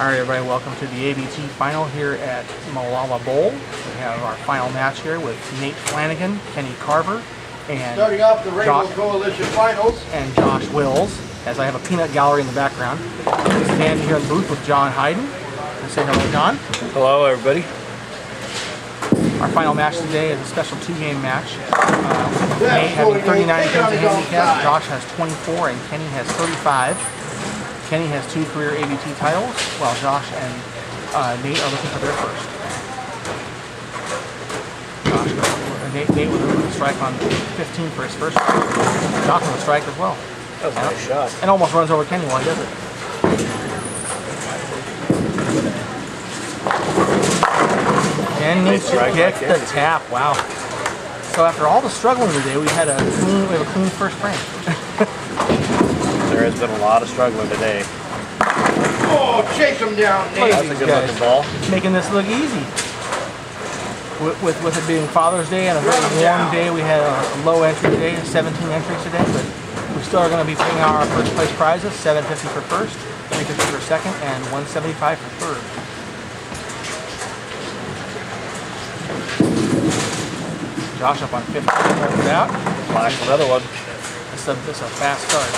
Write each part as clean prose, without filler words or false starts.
Alright everybody, welcome to the ABT final here at Molalla Bowl. We have our final match here with Nate Flanagan, Kenny Carver, and starting off the Rainbow Coalition Finals, and Josh Wills, as I have a peanut gallery in the background. Standing here in the booth with John Hayden. Say hello, John. Hello everybody. Our final match today is a special two-game match. Nate having 39 pins of handicap, Josh has 24, and Kenny has 35. Kenny has 2 career ABT titles, while Josh and Nate are looking for their first. Nate with a strike on 15 for his first. Josh with a strike as well. That was a nice shot. And almost runs over Kenny while he does it. And Nate gets the tap. Wow. So after all the struggling today, we have a clean first frame. There has been a lot of struggling today. oh, chase him down, Nate. That's a good looking ball. Making this look easy. With it being Father's Day and a very warm day, we had a low entry today, 17 entries today, but we still are going to be paying out our first place prizes, $750 for first, $350 for second, and $175 for third. Josh up on 15, holds it out. Flash another one. This is a fast start.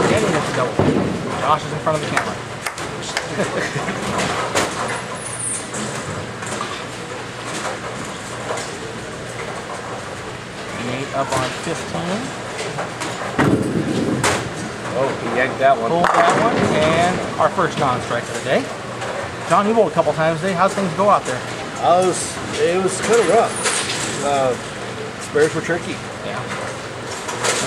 Kenny hits a double. Josh is in front of the camera. Nate up on 15. Oh, he yanked that one. Pulled that one, and our first non-strike of the day. John, you bowled a couple times today. How's things go out there? It was kind of rough. Spares were tricky. Yeah.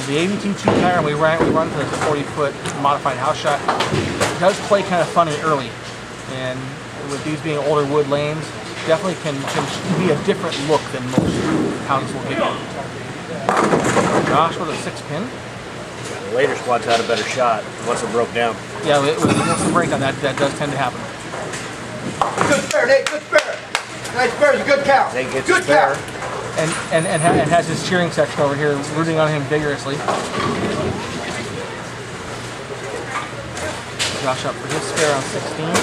The ABT 2-tire, we run to the 40-foot modified house shot. It does play kind of funny early, and with these being older wood lanes, definitely can be a different look than most houses will give you. Josh with a 6-pin. The later squads had a better shot once it broke down. Yeah, once the breakdown, that does tend to happen. Good spare, Nate. Good spare. Nice spare is a good count. Nate gets good spare. count. And has his cheering section over here rooting on him vigorously. Josh up for his spare on 16.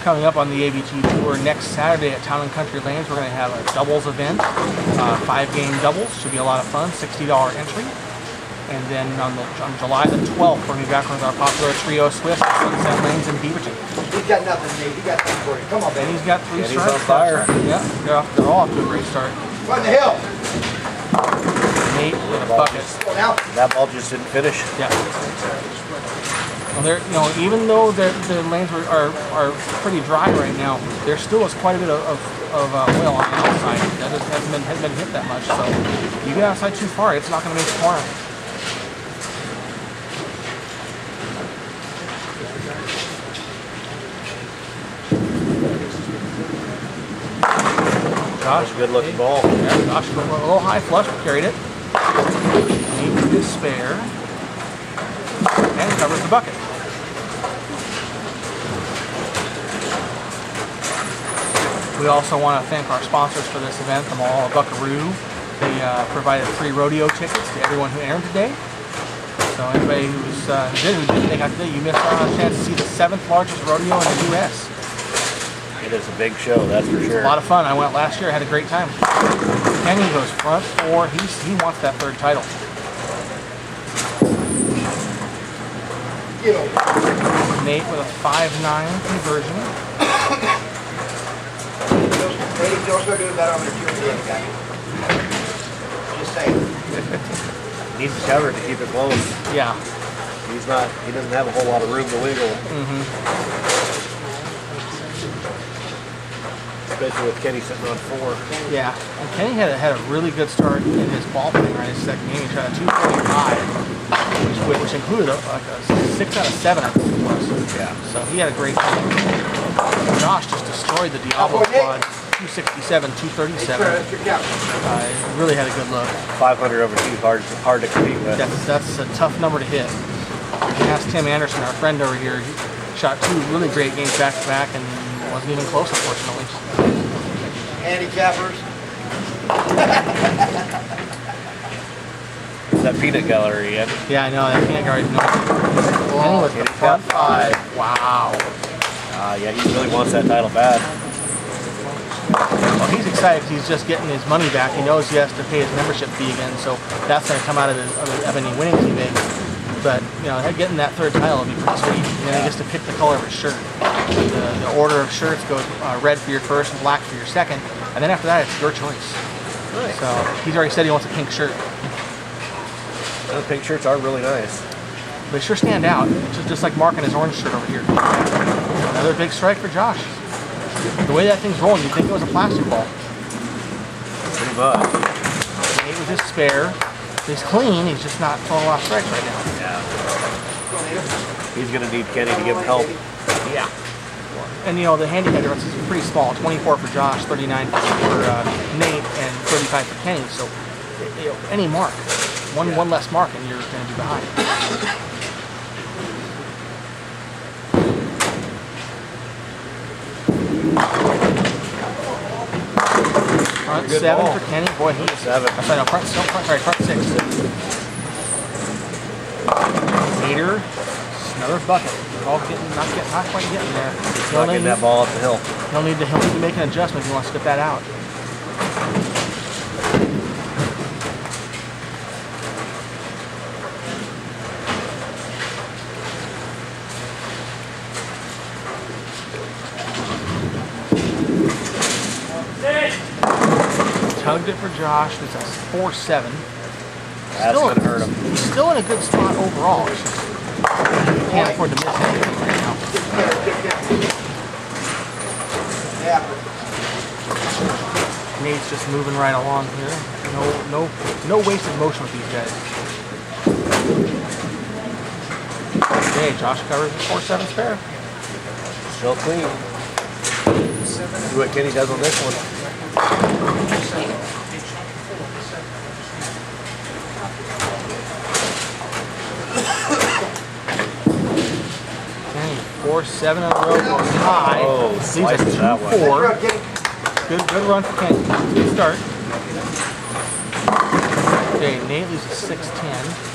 Coming up on the ABT Tour next Saturday at Town & Country Lanes, we're going to have a doubles event, 5-game doubles. Should be a lot of fun, $60 entry. And then on July the 12th, we're going to be back with our popular trio Swift, Sunset Lanes, and Beaverton. He's got nothing, Nate. He got nothing for you. Come on, And baby. he's got 3 And starts. he's on fire. Yeah, they're all off to a great start. Run the hill. Nate with a bucket. Go now. That ball just didn't finish. Yeah. Well, even though the lanes are pretty dry right now, there still is quite a bit of oil on the outside. That hasn't been hit that much. So you get outside too far, it's not going to make the corner. Josh, good looking ball. Yeah, Josh a little high flush, but carried it. Nate with his spare. And covers the bucket. We also want to thank our sponsors for this event, the Molalla Buckaroo. They provided free rodeo tickets to everyone who entered today. So anybody who didn't make out today, you missed out on a chance to see the 7th largest rodeo in the U.S. It is a big show, that's for sure. A lot of fun. I went last year, had a great time. Kenny goes front 4. He wants that 3rd title. Nate with a 5-9 conversion. Nate, don't go doing that on the QB guy. Just saying. Needs the cover to keep it close. Yeah. He doesn't have a whole lot of room to wiggle. Especially with Kenny sitting on 4. Yeah. And Kenny had a really good start in his ball playing right his second game. He shot a 245, which included like a 6 out of 7, I think it was. Yeah. So he had a great time. Josh just destroyed the Diablo squad. 267, 237. Really had a good look. 500 over 2, hard to compete with. That's a tough number to hit. You can ask Tim Anderson, our friend over here. He shot 2 really great games back to back and wasn't even close, unfortunately. Handicappers. peanut gallery yet. Yeah, I know. That peanut gallery is no. Kenny with the Kenny's got front 5. Wow. Yeah, he really wants that title bad. Well, he's excited because he's just getting his money back. He knows he has to pay his membership fee again, so that's going to come out of any winnings he makes. But, you know, getting that 3rd title would be pretty sweet. And then he gets to pick the color of his shirt. The order of shirts goes red for your first and black for your second. And then after that, it's your choice. Nice. So he's already said he wants a pink shirt. The pink shirts are really nice. They sure stand out, just like Mark and his orange shirt over here. Another big strike for Josh. The way that thing's rolling, you'd think it was a plastic ball. Pretty much. Nate with his spare. He's clean, he's just not throwing a lot of strikes right now. Yeah. He's going to need Kenny to give him help. Yeah. And you know, the handicap difference is pretty small. 24 for Josh, 39 for Nate, and 35 for Kenny. So, you know, any mark, one less mark, and you're going to be behind. Front 7 ball. for Kenny. Boy, he's 7. Sorry, no, front 6. Meter, another bucket. All not quite getting there. Not getting that ball up the hill. He'll need to make an adjustment if he wants to get that out. Tugged it for Josh. It's a 4-7. That's going to hurt him. He's still in a good spot overall. It's just, he can't afford to miss anything right now. Yeah. Nate's just moving right along here. No wasted motion with these guys. Okay, Josh covers the 4-7 spare. Still clean. See what Kenny does on this one. Okay, 4-7 on the road goes high. Oh, Leaves slices us that way. 2-4. Good run for Kenny. Good start. Okay, Nate leaves a 6-10.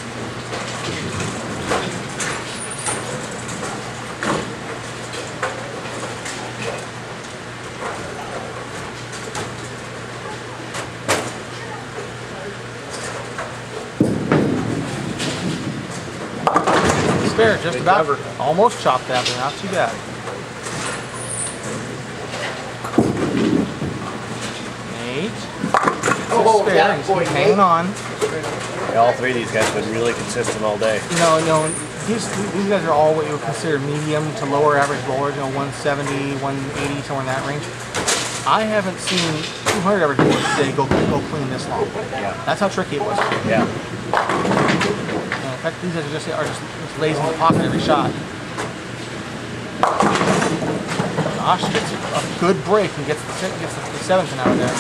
Spare, just Big about cover. almost chopped that, but not too bad. Nate, Oh, spare, that he's boy, hanging Nate. on. Yeah, all 3 of these guys have been really consistent all day. You know, these guys are all what you would consider medium to lower average bowlers. You know, 170, 180, somewhere in that range. I haven't seen 200 average bowlers today go clean this long. Yeah. That's how tricky it was. Yeah. And in fact, these guys are just lazy in the pocket every shot. Josh gets a good break and gets the 7th out of there.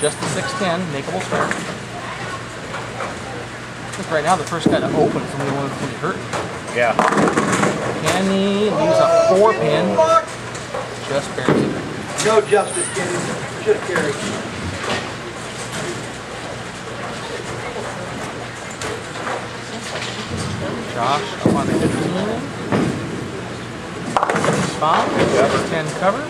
Just the 6-10, makeable spare. I think right now the first guy to open is the one that's going to be hurt. Yeah. Kenny leaves a 4-pin. Just barely. No justice, Kenny. Should have carried. Josh up on 15. 5. 10 cover.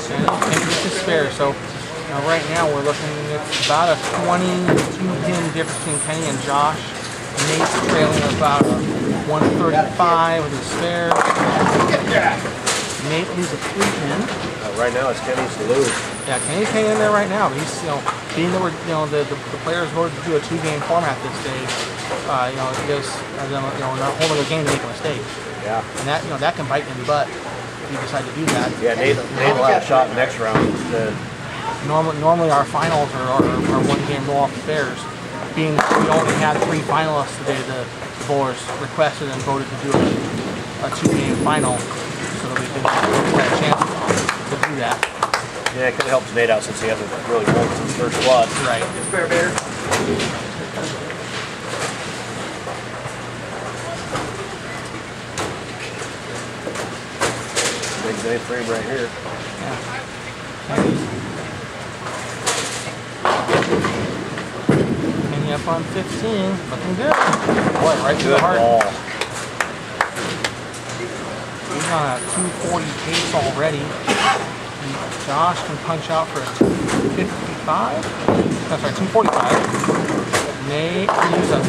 Kenny gets his spare. So right now we're looking at about a 22-pin difference between Kenny and Josh. Nate's trailing about a 135 with his spare. Nate leaves a 3-pin. Right now it's Kenny's to lose. Yeah, Kenny's hanging in there right now. But he's, being that we're, the players voted to do a 2-game format this day. It gives them, not holding a game to make a mistake. Yeah. And that, that can bite in the butt if you decide to do that. Yeah, Nate will have a shot next round. Normally our finals are 1-game roll-off affairs. Being that we only had 3 finalists today, the bowlers requested and voted to do a 2-game final so that we could have a chance to do that. Yeah, it could have helped Nate out since he hasn't really won since first squad. Right. Spare better. Big day frame right here. Yeah. Kenny up on 15. Looking good. Boy, right to the Good heart. ball. He's on a 240 pace already. And Josh can punch out for a 255. That's right, 245. Nate uses a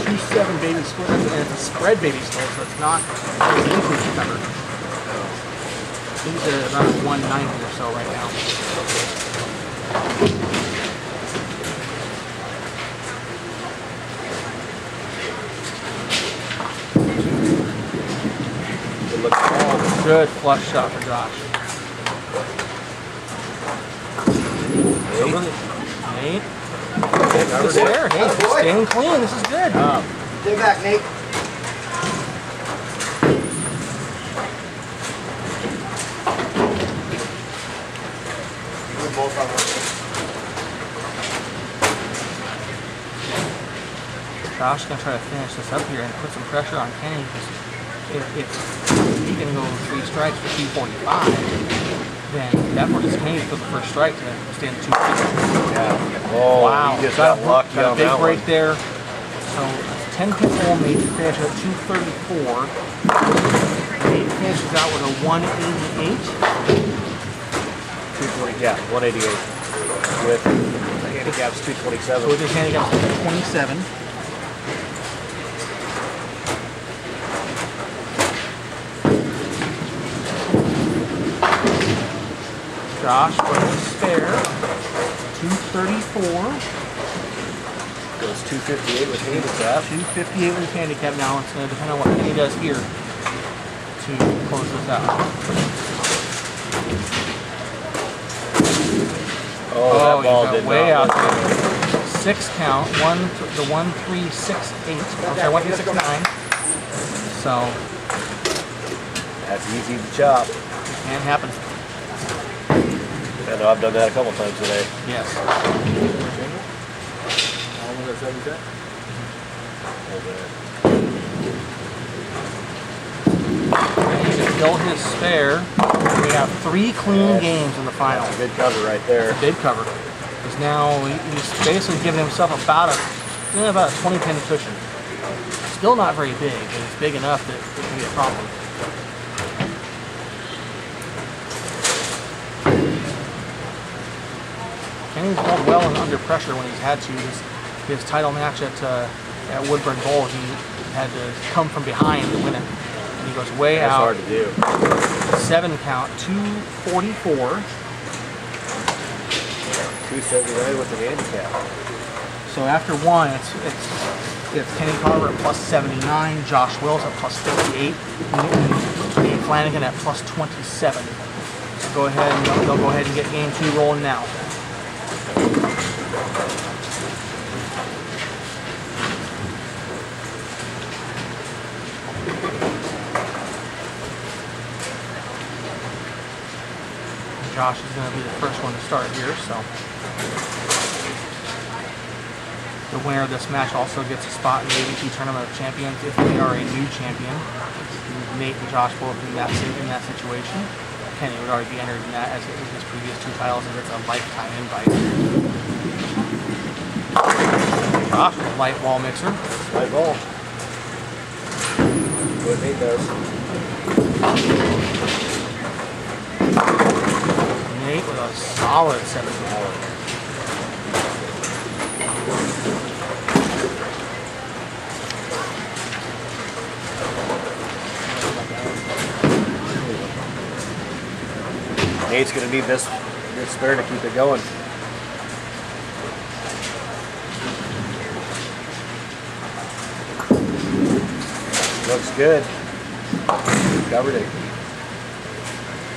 2.7 baby split, and it's a spread baby split, so it's not an increase cover. He's at around 190 or so right now. Good look ball. Good flush shot for Josh. Nate. It's there. Hey, it's staying clean. This is good. Stay back, Nate. Good ball from Josh gonna try to finish this up here and put some pressure on Kenny because if he can go 3 strikes for 245, then that forces Kenny to put the first strike to stand 250. Yeah. Oh, Wow, he just got lucky got on a big that break one. there. So 10-pin hole made to finish at 234. Nate finishes out with a 188. 240, yeah, 188. With the handicap's 227. So with his handicap 227. Josh with a spare, 234. Goes 258 with handicap. 258 with his handicap now. It's going to depend on what Kenny does here to close this out. Oh, that ball he's did way not out look there. 6 count, the 1-3-6-8. I'm sorry, 1-3-6-9. So That's easy to chop. it can happen. I know I've done that a couple times today. Yes. He's going to fill his spare. We have 3 clean games in the final. Good cover right there. Big cover. Because now he's basically giving himself about a 20-pin cushion. Still not very big, but it's big enough that it can be a problem. Kenny's held well and under pressure when he's had to. His title match at Woodburn Bowl, he had to come from behind to win it. And he goes way That's out. hard to do. 7 count, 244. 279 with the handicap. So after 1, it's Kenny Carver at plus 79, Josh Wills at plus 58, and Flanagan at plus 27. So go ahead and they'll go ahead and get game 2 rolling now. Josh is going to be the first one to start here, so the winner of this match also gets a spot in the ABT Tournament of Champions if they are a new champion. Nate and Josh both in that situation. Kenny would already be entered in that as with his previous 2 titles, and it's a lifetime invite. Josh with a light ball mixer. Light ball. What Nate does. Nate with a solid 7 hour. Nate's going to need this spare to keep it going. Looks good. Covered it.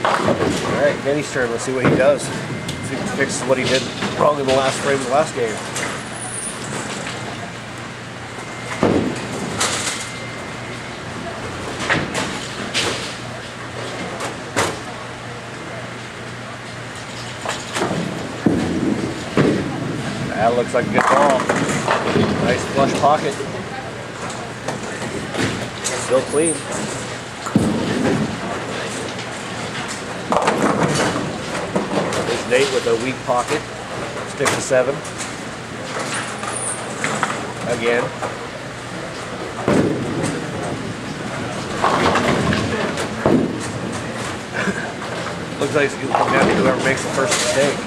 All right, Kenny's turn. Let's see what he does. See if he fixes what he did wrong in the last frame of the last game. That looks like a good ball. Nice flush pocket. Still clean. There's 8 with a weak pocket. Stick to 7. Again. Looks like it's going to come down to whoever makes the first mistake.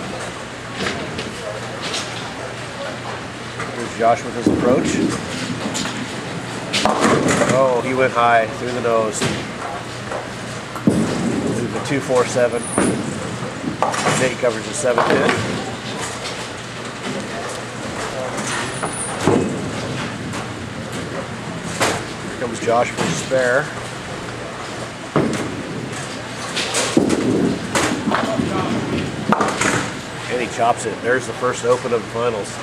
Here's Josh with his approach. Oh, he went high through the nose. Move the 2-4-7. Nate covers the 7-10. Here comes Josh for the spare. And he chops it. There's the first open of the finals.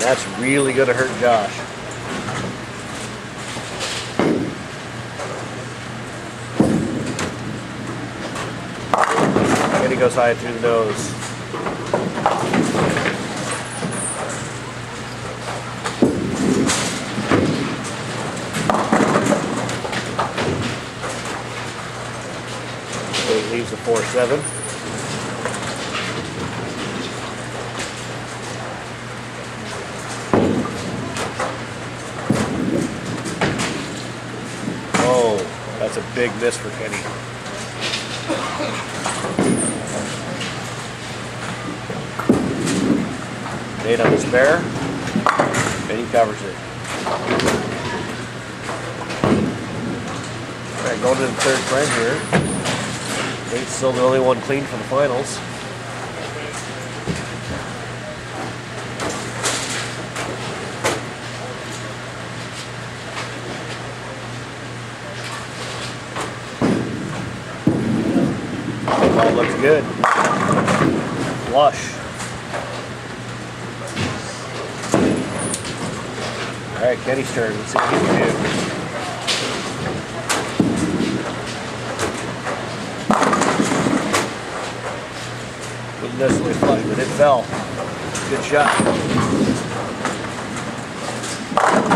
That's really going to hurt Josh. And he goes high through the nose. So he leaves the 4-7. That's a big miss for Kenny. Nate on the spare, and he covers it. All right, going to the third frame here. Nate's still the only one clean for the finals. Ball looks good. Flush. All right, Kenny's turn. Let's see what he can do. Wouldn't necessarily flush, but it fell. Good shot.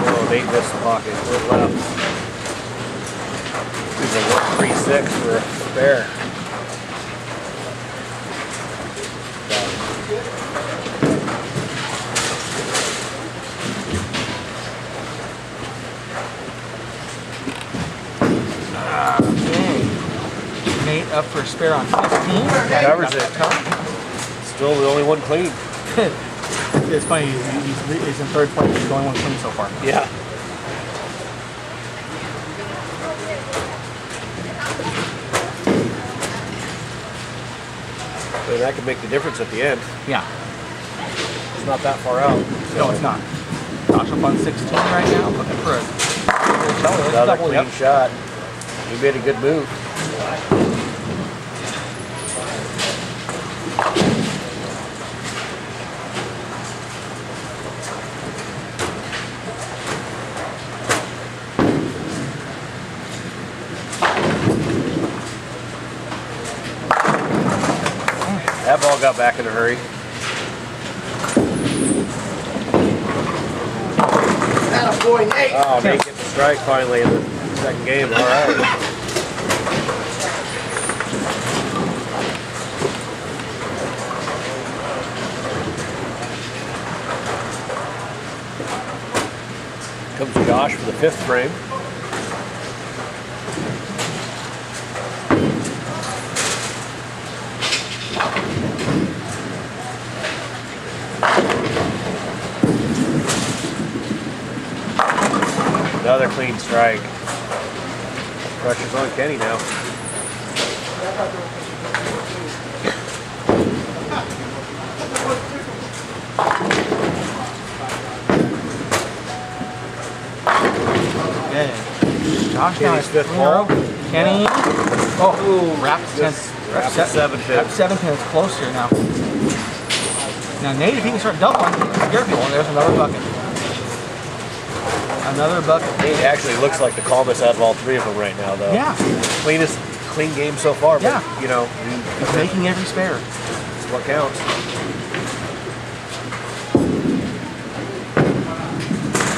Oh, Nate missed the pocket. Went left. This is a 1-3-6 for a spare. Nate up for a spare on 15. Covers it. Still the only one clean. It's funny, he's in third place. He's the only one clean so far. Yeah. So that could make the difference at the end. Yeah. It's not that far out. No, it's not. Josh up on 16 right now, looking for Another clean shot. He made a good move. That ball got back in a hurry. Attaboy, Nate. Oh, Nate gets a strike finally in the second game. All right. Comes Josh for the 5th frame. Another clean strike. Pressure's on Kenny now. Okay. Josh now Kenny's has 5th ball. Kenny. Oh, wrapped 10. Wrapped 7-pin. Wrapped 7 pins. Close here now. Now Nate, if he can start doubling, scare people. There's another bucket. Another bucket. Nate actually looks like the calmest out of all 3 of them right now, though. Yeah. Clean game so far, but, Yeah. you know, He's making every spare. it's what counts.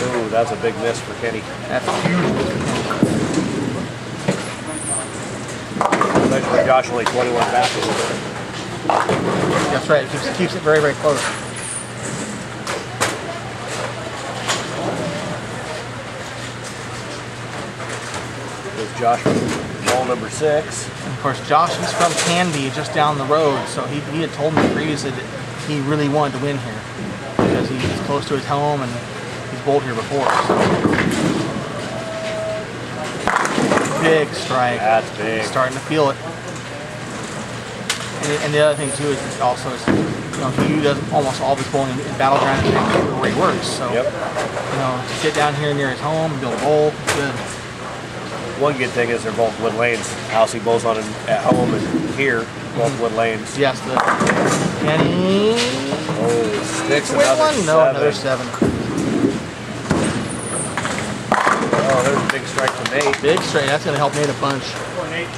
Ooh, that's a big miss for Kenny. That's huge. Especially for Josh, only 21 back. That's right. It keeps it very, very close. There's Josh with ball number 6. And of course, Josh is from Canby, just down the road, so he had told me previously that he really wanted to win here because he's close to his home and he's bowled here before. So. Big strike. That's big. He's starting to feel it. And the other thing too is also is, he does almost all of his bowling in battleground where he works. So Yep. To sit down here near his home and be able to bowl, good. One good thing is they're both wood lanes. House he bowls on at home and here, both wood lanes. Yes, the Kenny. Oh, sticks Win another one? 7. No, another 7. Oh, there's a big strike from Nate. Big straight. That's going to help Nate a bunch. Poor Nate.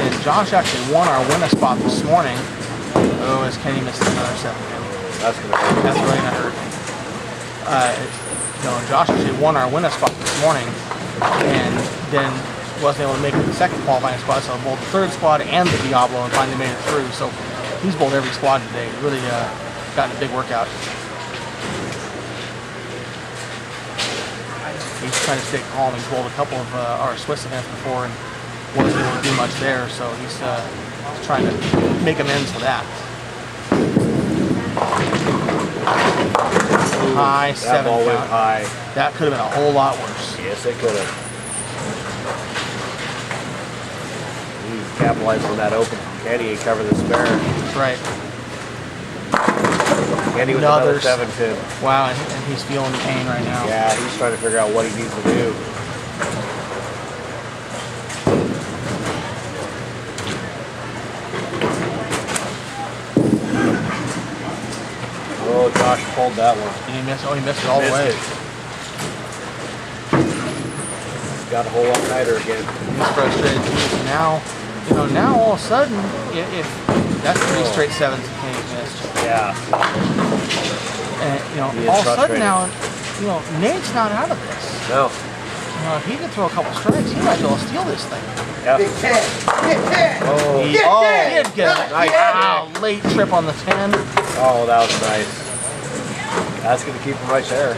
And Josh actually won our winner spot this morning. Oh, as Kenny missed another 7. That's gonna hurt. That's really going to hurt. Josh actually won our winner spot this morning, and then wasn't able to make it the second qualifying spot, so bowled the third squad and the Diablo and finally made it through. So he's bowled every squad today. Really gotten a big workout. He's trying to stay calm. He's bowled a couple of our Swiss events before and wasn't able to do much there, so he's trying to make amends for that. Ooh, High that 7 ball went count. high. That could have been a whole lot worse. Yes, it could have. He capitalized on that open. Kenny and cover the spare. That's right. Kenny with another 7 pin. Wow, and he's feeling the pain right now. Yeah, he's trying to figure out what he needs to do. Oh, Josh pulled that one. He missed it all the way. Got a whole lot tighter again. He's frustrated too. Now, now all of a sudden, if that's 3 straight 7s that Kenny's missed. Yeah. And He is all of a sudden frustrated. now, Nate's not out of this. No. If he could throw a couple strikes, he might be able to steal this thing. Yeah. Big 10. Big 10. Oh, He Get 10. did get it. Nice. Wow, late trip on the 10. Oh, that was nice. That's going to keep him right there.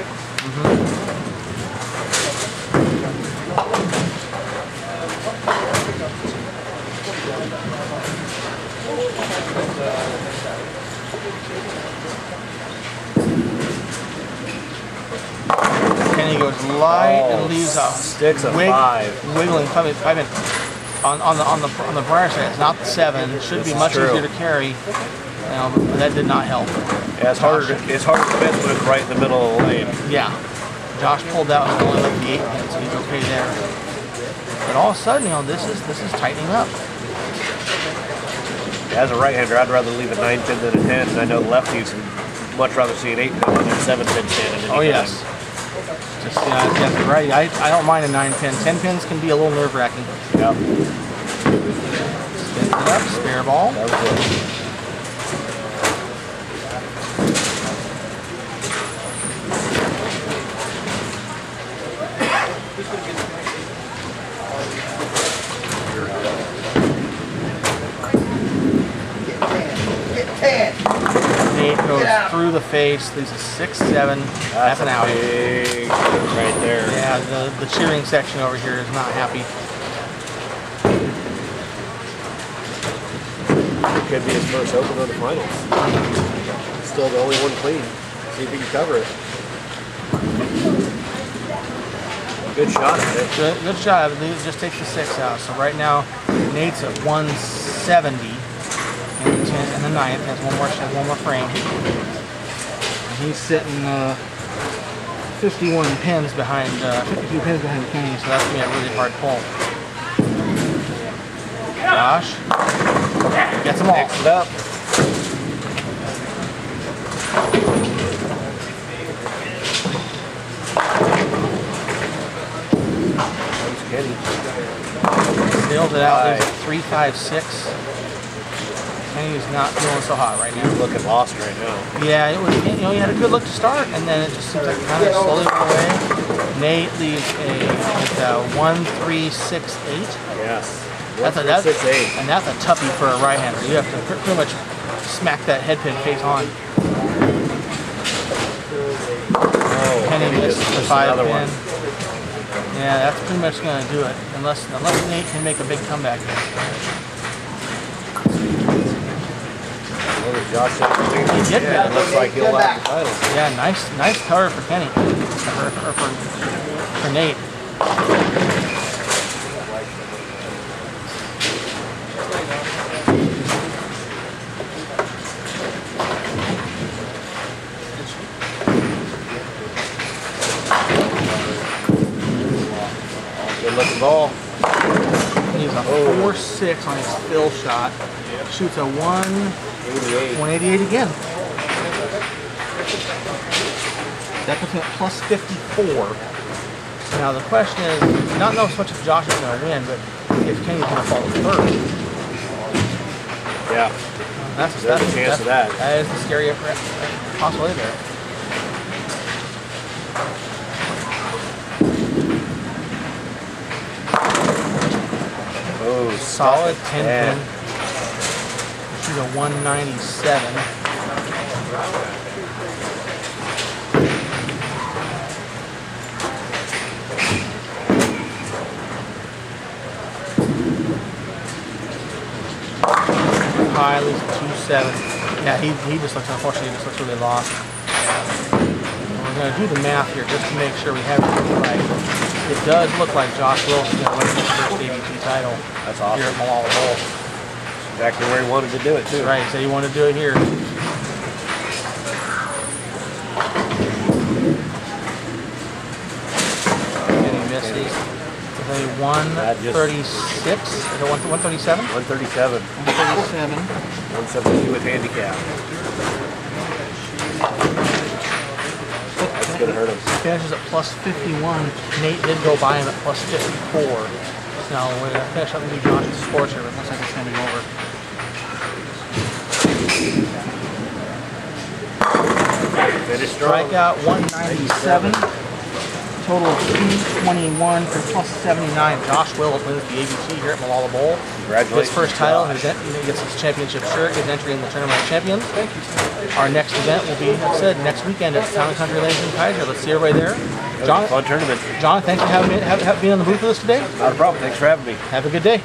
Kenny goes light Oh, and leaves a sticks a 5. wiggling. Probably on the briar side. It's not the 7. It should This be is much true. easier to carry. But that did not help. Yeah, it's harder to miss when it's right in the middle of the lane. Yeah. Josh pulled that one only like the 8 pin, so he's okay there. But all of a sudden, this is tightening up. As a right-hander, I'd rather leave a 9 pin than a 10. And I know the lefties would much rather see an 8 pin than a 7 pin standing. Oh yes. Just yeah, right. I don't mind a 9 pin. 10 pins can be a little nerve wracking. Yeah. Spins it up, spare ball. That was it. Get 10. Nate goes Get out. through the face, leaves a 6-7. That's an out. Big right there. Yeah, the cheering section over here is not happy. It could be his first open of the finals. Still the only one clean. See if he can cover it. Good shot at it. Good shot. It just takes the 6 out. So right now, Nate's at 170 in the 10th and the 9th. Has one more frame. And he's sitting 51 pins behind, 52 pins behind Kenny. So that's gonna be a really hard pull. Josh gets them all. Mix it up. Kenny. Sails it out. There's a 3-5-6. Kenny's not feeling so hot right now. Looking lost right now. Yeah, it was. You know, he had a good look to start, and then it just seems like it kind of slowly went away. Nate leaves a 1-3-6-8. Yes. That's 1-3-6-8. and that's a toughie for a right-hander. You have to pretty much smack that head pin face on. Oh, Kenny missed the just 5 another pin. one. Yeah, that's pretty much going to do it, unless Nate can make a big comeback. What was Josh saying? He did Yeah, that. it looks like he'll have the title. Yeah, nice cover for Kenny, or for Nate. Good looking ball. He's a 4-6 on his fill shot. Shoots a 188 again. That puts him at plus 54. Now the question is, not so much if Josh is going to win, but if Kenny's going to fall third. Yeah. That's There's a chance of that. That is the scary possibility there. Oh, Solid 10 yeah. pin. Shoot a 197. High, leaves a 2-7. Yeah, he just looks, unfortunately, he just looks really lost. We're going to do the math here just to make sure we have everything right. It does look like Josh Wilson's going to win his first ABT title. That's awesome. Here at Molalla Bowl. Exactly where he wanted to do it, too. That's right, he said he wanted to do it here. And he misses with a 136. Is it 137? 137. 137. 172 with handicap. That's going to hurt him. Finishes at plus 51. Nate did go by him at plus 54. Now we're going to finish up and do Josh's scores here, but it looks like it's going to be over. Finish strong. Strikeout 197. Total of 221 for plus 79. Josh Wills wins the ABT here at Molalla Bowl. Congratulations, His first title, Josh. he gets his championship shirt, his entry in the Tournament of Champions. Our next event will be, like I said, next weekend at Town and Country Lanes in Kaiser. Let's see everybody there. John, Fun tournament. John, thanks for being on the booth with us today. Not a problem. Thanks for having me. Have a good day.